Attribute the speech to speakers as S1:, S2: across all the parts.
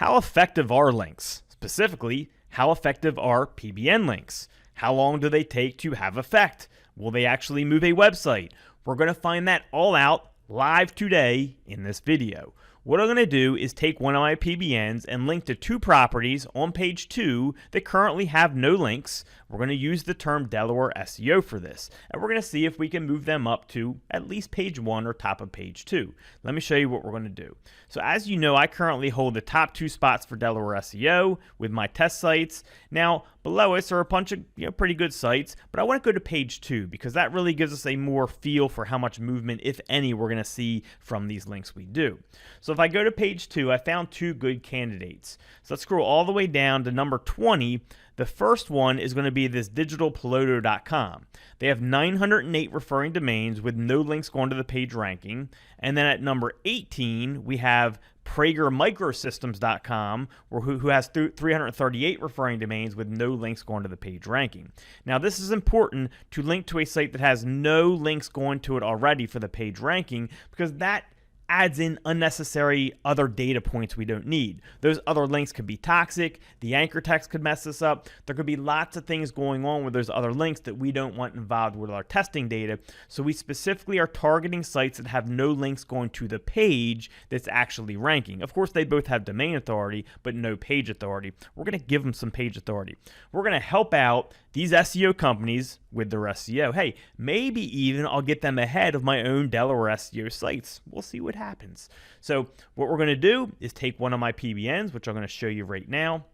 S1: how effective are links? Specifically, how effective are PBN links? How long do they take to have effect? Will they actually move a website? We're going to find that all out live today in this video. What I'm going to do is take one of my PBNs and link to two properties on page 2 that currently have no links. We're going to use the term Delaware SEO for this, and we're going to see if we can move them up to at least page 1 or top of page 2. Let me show you what we're going to do. So as you know, I currently hold the top 2 spots for Delaware SEO with my test sites. Now, below us are a bunch of pretty good sites, but I want to go to page 2 because that really gives us a more feel for how much movement, if any, we're going to see from these links we do. So if I go to page 2, I found 2 good candidates. So let's scroll all the way down to number 20. The first one is going to be this digitalpiloto.com. They have 908 referring domains with no links going to the page ranking. And then at number 18, we have pragermicrosystems.com, who has 338 referring domains with no links going to the page ranking. Now, this is important to link to a site that has no links going to it already for the page ranking, because that adds in unnecessary other data points we don't need. Those other links could be toxic. The anchor text could mess us up. There could be lots of things going on with those other links that we don't want involved with our testing data. So we specifically are targeting sites that have no links going to the page that's actually ranking. Of course, they both have domain authority, but no page authority. We're going to give them some page authority. We're going to help out these SEO companies with their SEO. Hey, maybe even I'll get them ahead of my own Delaware SEO sites. We'll see what happens. So what we're going to do is take one of my PBNs, which I'm going to show you right now.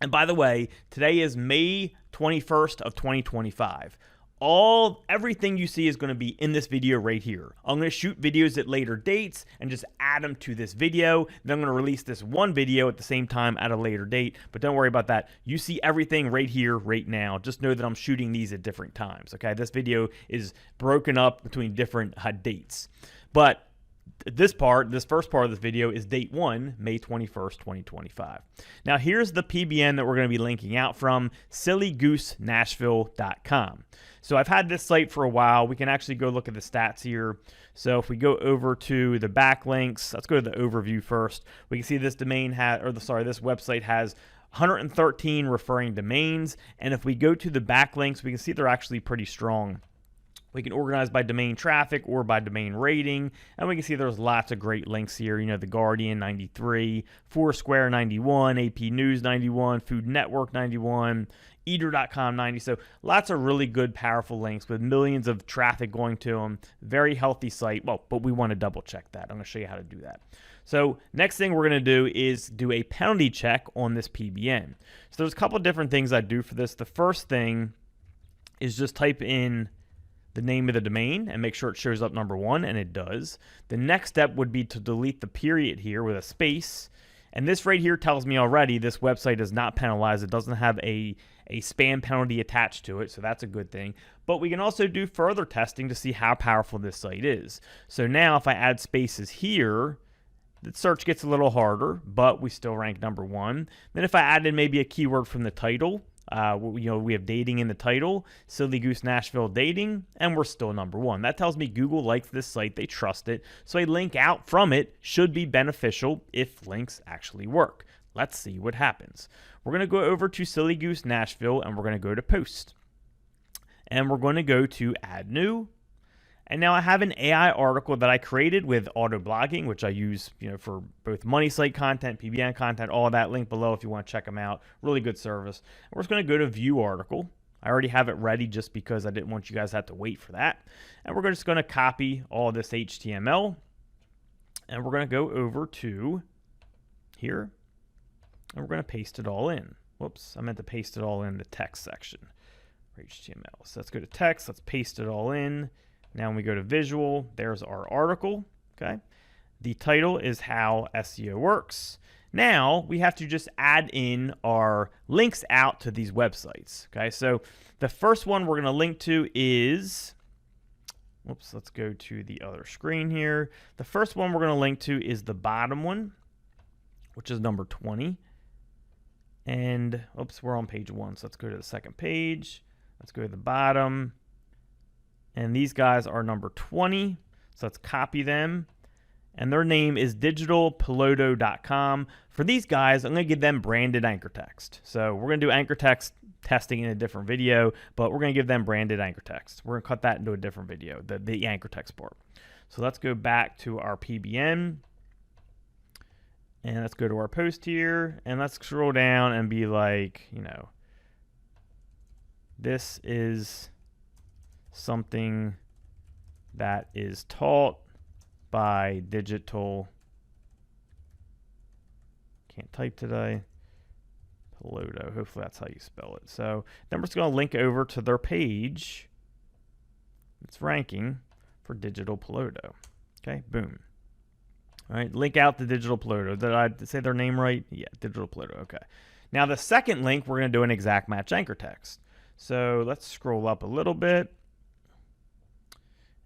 S1: And by the way, today is May 21st of 2025. Everything you see is going to be in this video right here. I'm going to shoot videos at later dates and just add them to this video. Then I'm going to release this one video at the same time at a later date, but don't worry about that. You see everything right here, right now. Just know that I'm shooting these at different times, okay? This video is broken up between different dates. But this first part of this video is date 1, May 21st, 2025. Now here's the PBN that we're going to be linking out from, sillygoosenashville.com. So I've had this site for a while. We can actually go look at the stats here. So if we go over to the backlinks, let's go to the overview first. We can see this this website has 113 referring domains. And if we go to the backlinks, we can see they're actually pretty strong. We can organize by domain traffic or by domain rating, and we can see there's lots of great links here. The Guardian 93, Foursquare 91, AP News 91, Food Network 91, Eater.com 90. So lots of really good, powerful links with millions of traffic going to them. Very healthy site. Well, but we want to double check that. I'm going to show you how to do that. So next thing we're going to do is do a penalty check on this PBN. So there's a couple different things I do for this. The first thing is just type in the name of the domain and make sure it shows up number 1, and it does. The next step would be to delete the period here with a space. And this right here tells me already this website is not penalized. It doesn't have a spam penalty attached to it, so that's a good thing. But we can also do further testing to see how powerful this site is. So now if I add spaces here, the search gets a little harder, but we still rank number 1. Then if I added maybe a keyword from the title, we have dating in the title, Silly Goose Nashville dating, and we're still number 1. That tells me Google likes this site, they trust it, so a link out from it should be beneficial if links actually work. Let's see what happens. We're going to go over to Silly Goose Nashville, and we're going to go to post. And we're going to go to add new. And now I have an AI article that I created with auto blogging, which I use, for both money site content, PBN content, all of that. Link below if you want to check them out. Really good service. And we're just going to go to view article. I already have it ready just because I didn't want you guys to have to wait for that. And we're just going to copy all this HTML. And we're going to go over to here. And we're going to paste it all in. Whoops, I meant to paste it all in the text section for HTML. So let's go to text. Let's paste it all in. Now when we go to visual, there's our article, okay? The title is How SEO Works. Now we have to just add in our links out to these websites, okay? So the first one we're gonna link to is, let's go to the other screen here. The first one we're gonna link to is the bottom one, which is number 20. And, we're on page 1, so let's go to the second page. Let's go to the bottom. And these guys are number 20, so let's copy them. and their name is digitalpiloto.com. For these guys, I'm going to give them branded anchor text. So we're going to do anchor text testing in a different video, but we're going to give them branded anchor text. We're going to cut that into a different video, the anchor text part. So let's go back to our PBN, and let's go to our post here, and let's scroll down and be like, you know, this is something that is taught by Digital, can't type today, Piloto, hopefully that's how you spell it. So then we're just going to link over to their page. It's ranking for Digital Piloto. Okay, boom. All right, link out to Digital Piloto. Did I say their name right? Yeah, Digital Piloto, okay. Now the second link, we're going to do an exact match anchor text. So let's scroll up a little bit.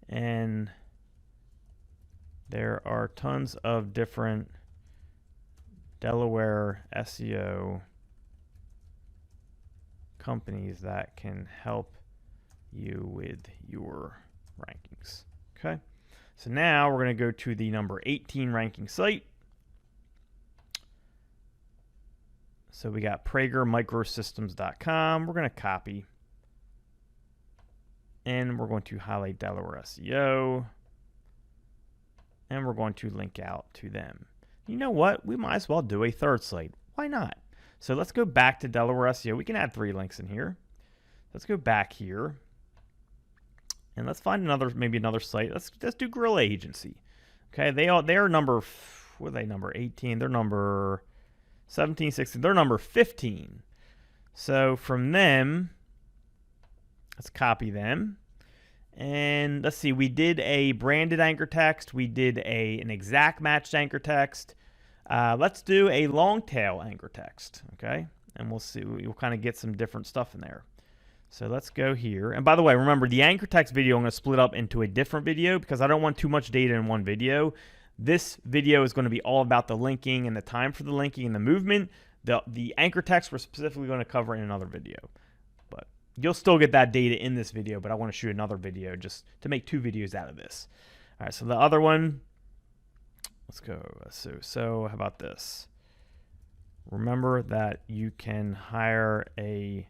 S1: And there are tons of different Delaware SEO companies that can help you with your rankings. Okay, so now we're going to go to the number 18 ranking site. So we got PragerMicrosystems.com. We're going to copy, and we're going to highlight Delaware SEO, and we're going to link out to them. You know what? We might as well do a third site. Why not? So let's go back to Delaware SEO. We can add 3 links in here. Let's go back here, and let's find maybe another site. Let's do Guerrilla Agency. Okay, they're number, what are they, number 18? They're number 17, 16. They're number 15. So from them, let's copy them. And let's see, we did a branded anchor text. We did an exact matched anchor text. Let's do a long tail anchor text, okay? And we'll see, we'll kind of get some different stuff in there. So let's go here. And by the way, remember the anchor text video, I'm going to split up into a different video because I don't want too much data in one video. This video is going to be all about the linking and the time for the linking and the movement. The anchor text we're specifically going to cover in another video. But you'll still get that data in this video, but I want to shoot another video just to make 2 videos out of this. All right, so the other one, let's go. So how about this? Remember that you can hire an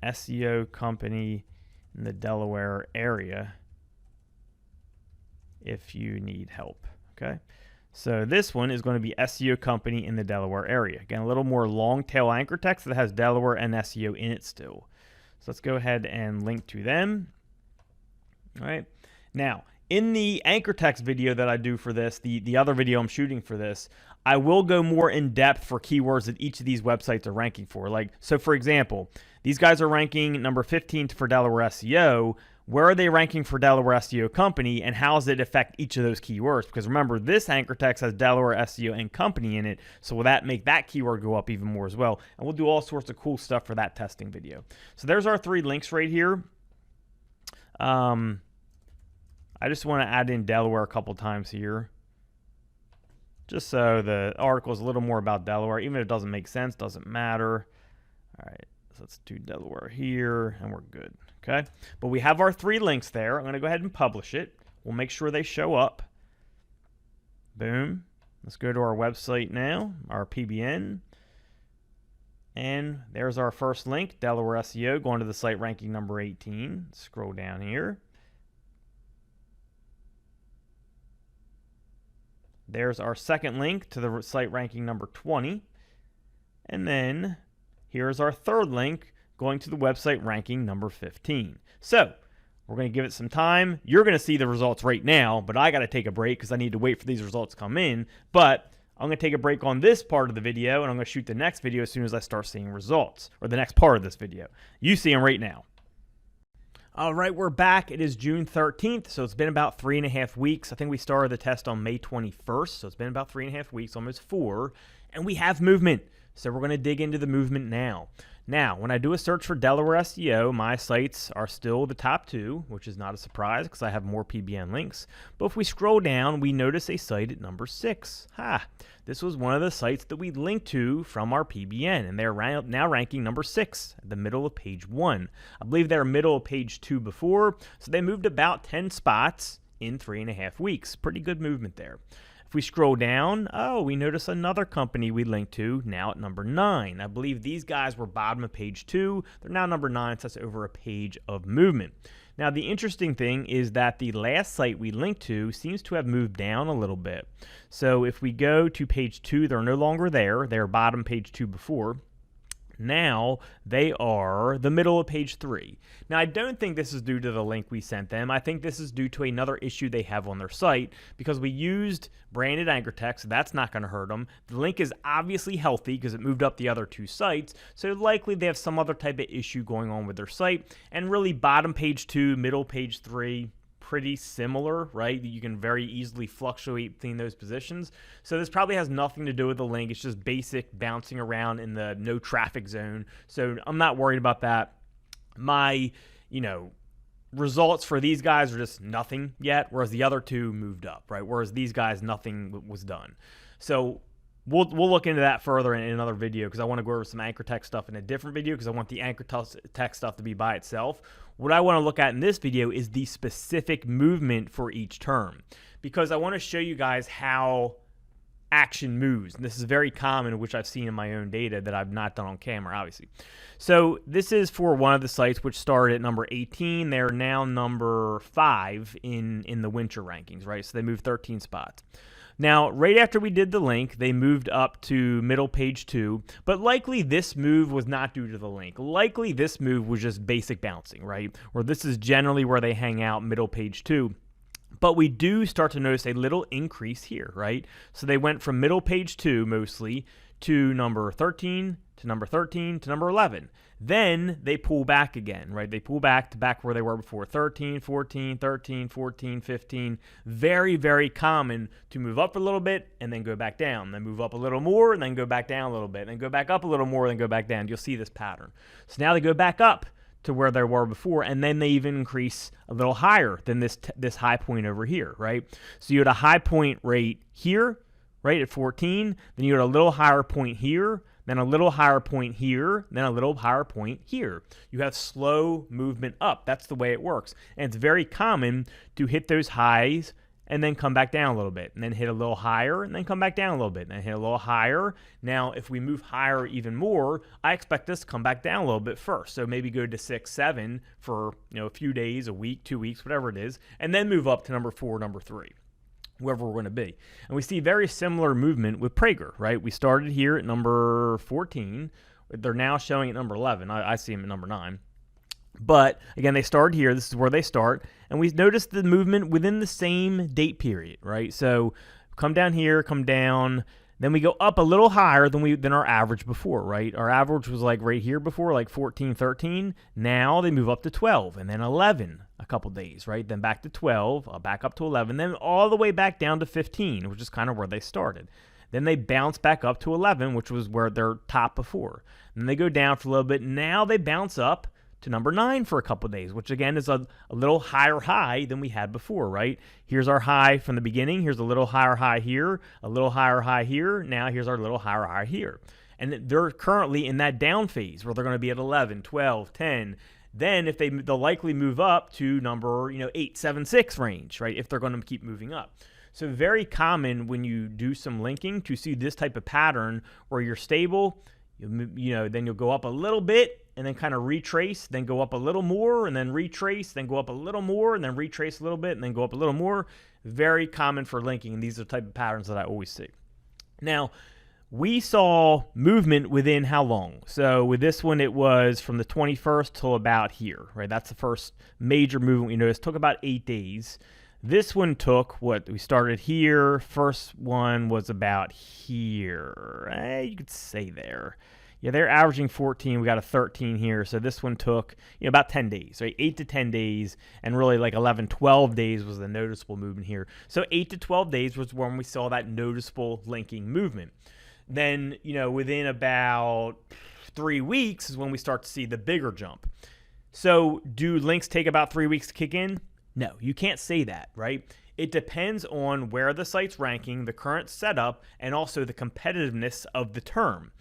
S1: SEO company in the Delaware area if you need help, okay? So this one is going to be SEO company in the Delaware area. Again, a little more long tail anchor text that has Delaware and SEO in it still. So let's go ahead and link to them. All right. Now, in the anchor text video that I do for this, the other video I'm shooting for this, I will go more in depth for keywords that each of these websites are ranking for. Like, so for example, these guys are ranking number 15 for Delaware SEO. Where are they ranking for Delaware SEO company, and how does it affect each of those keywords? Because remember, this anchor text has Delaware SEO and company in it, so will that make that keyword go up even more as well? And we'll do all sorts of cool stuff for that testing video. So there's our 3 links right here. I just want to add in Delaware a couple times here, just so the article is a little more about Delaware. Even if it doesn't make sense, doesn't matter. All right, so let's do Delaware here, and we're good. Okay, but we have our 3 links there. I'm going to go ahead and publish it. We'll make sure they show up. Boom. Let's go to our website now, our PBN. And there's our first link, Delaware SEO, going to the site ranking number 18. Scroll down here. There's our second link to the site ranking number 20. And then here's our third link, going to the website ranking number 15. So we're going to give it some time. You're going to see the results right now, but I got to take a break because I need to wait for these results to come in. But I'm going to take a break on this part of the video, and I'm going to shoot the next video as soon as I start seeing results, or the next part of this video. You see them right now. All right, we're back. It is June 13th, so it's been about 3.5 weeks. I think we started the test on May 21st, so it's been about 3.5 weeks, almost 4, and we have movement. So we're going to dig into the movement now. Now, when I do a search for Delaware SEO, my sites are still the top 2, which is not a surprise because I have more PBN links. But if we scroll down, we notice a site at number 6. This was one of the sites that we linked to from our PBN, and they're now ranking number 6 at the middle of page 1. I believe they were middle of page 2 before, so they moved about 10 spots in 3.5 weeks. Pretty good movement there. If we scroll down, we notice another company we linked to now at number 9. I believe these guys were bottom of page 2. They're now number 9, so that's over a page of movement. Now, the interesting thing is that the last site we linked to seems to have moved down a little bit. So if we go to page 2, they're no longer there. They're bottom page 2 before. Now they are the middle of page 3. Now, I don't think this is due to the link we sent them. I think this is due to another issue they have on their site because we used branded anchor text, so that's not going to hurt them. The link is obviously healthy because it moved up the other 2 sites, so likely they have some other type of issue going on with their site. And really, bottom page 2, middle page 3, pretty similar, right? You can very easily fluctuate between those positions. So this probably has nothing to do with the link. It's just basic bouncing around in the no traffic zone. So I'm not worried about that. My, results for these guys are just nothing yet, whereas the other 2 moved up, right? Whereas these guys, nothing was done. So we'll look into that further in another video because I want to go over some anchor text stuff in a different video because I want the anchor text stuff to be by itself. What I want to look at in this video is the specific movement for each term because I want to show you guys how action moves. And this is very common, which I've seen in my own data that I've not done on camera, obviously. So this is for one of the sites which started at number 18. They're now number 5 in the winter rankings, right? So they moved 13 spots. Now, right after we did the link, they moved up to middle page 2, but likely this move was not due to the link. Likely this move was just basic bouncing, right? Or this is generally where they hang out, middle page 2. But we do start to notice a little increase here, right? So they went from middle page 2 mostly to number 13, to number 13, to number 11. Then they pull back again, right? They pull back to back where they were before, 13, 14, 13, 14, 15. Very, very common to move up a little bit and then go back down. Then move up a little more and then go back down a little bit. And then go back up a little more and then go back down. You'll see this pattern. So now they go back up to where they were before, and then they even increase a little higher than this high point over here, right? So you had a high point rate here, right, at 14. Then you had a little higher point here, then a little higher point here, then a little higher point here. You have slow movement up. That's the way it works. And it's very common to hit those highs and then come back down a little bit, and then hit a little higher, and then come back down a little bit, and then hit a little higher. Now, if we move higher even more, I expect this to come back down a little bit first. So maybe go to 6, 7 for a few days, a week, 2 weeks, whatever it is, and then move up to number 4, number 3. Wherever we're going to be. And we see very similar movement with Prager, right? We started here at number 14. They're now showing at number 11. I see them at number 9. But again, they started here. This is where they start. And we noticed the movement within the same date period, right? So come down here, come down. Then we go up a little higher than our average before, right? Our average was like right here before, like 14, 13. Now they move up to 12 and then 11 a couple days, right? Then back to 12, back up to 11, then all the way back down to 15, which is kind of where they started. Then they bounce back up to 11, which was where their top before. Then they go down for a little bit. Now they bounce up to number 9 for a couple days, which again is a little higher high than we had before, right? Here's our high from the beginning. Here's a little higher high here, a little higher high here. Now here's our little higher high here. And they're currently in that down phase where they're going to be at 11, 12, 10. Then if they'll likely move up to number 8, 7, 6 range, right? If they're going to keep moving up. So very common when you do some linking to see this type of pattern where you're stable, then you'll go up a little bit and then kind of retrace, then go up a little more and then retrace, then go up a little more and then retrace a little bit and then go up a little more. Very common for linking, and these are the type of patterns that I always see. Now, we saw movement within how long? So with this one, it was from the 21st till about here, right? That's the first major movement we noticed. It took about 8 days. This one took, we started here. First one was about here. You could say there. Yeah, they're averaging 14. We got a 13 here. So this one took about 10 days, right? 8 to 10 days, and really like 11, 12 days was the noticeable movement here. So 8 to 12 days was when we saw that noticeable linking movement. Then, within about 3 weeks is when we start to see the bigger jump. So do links take about 3 weeks to kick in? No, you can't say that, right? It depends on where the site's ranking, the current setup, and also the competitiveness of the term.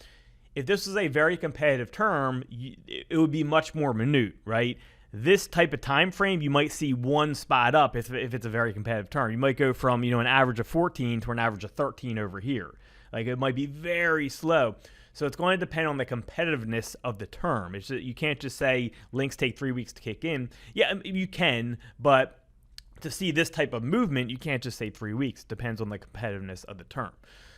S1: If this is a very competitive term, it would be much more minute, right? this type of time frame, you might see one spot up if it's a very competitive term. You might go from, an average of 14 to an average of 13 over here. Like, it might be very slow. So it's going to depend on the competitiveness of the term. It's just, you can't just say links take 3 weeks to kick in. Yeah, you can, but to see this type of movement, you can't just say 3 weeks. It depends on the competitiveness of the term.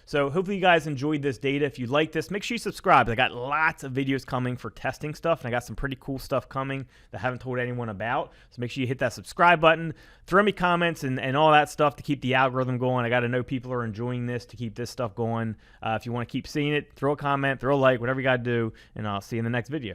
S1: So hopefully you guys enjoyed this data. If you like this, make sure you subscribe. I got lots of videos coming for testing stuff, and I got some pretty cool stuff coming that I haven't told anyone about. So make sure you hit that subscribe button. Throw me comments and all that stuff to keep the algorithm going. I got to know people are enjoying this to keep this stuff going. If you want to keep seeing it, throw a comment, throw a like, whatever you got to do, and I'll see you in the next video.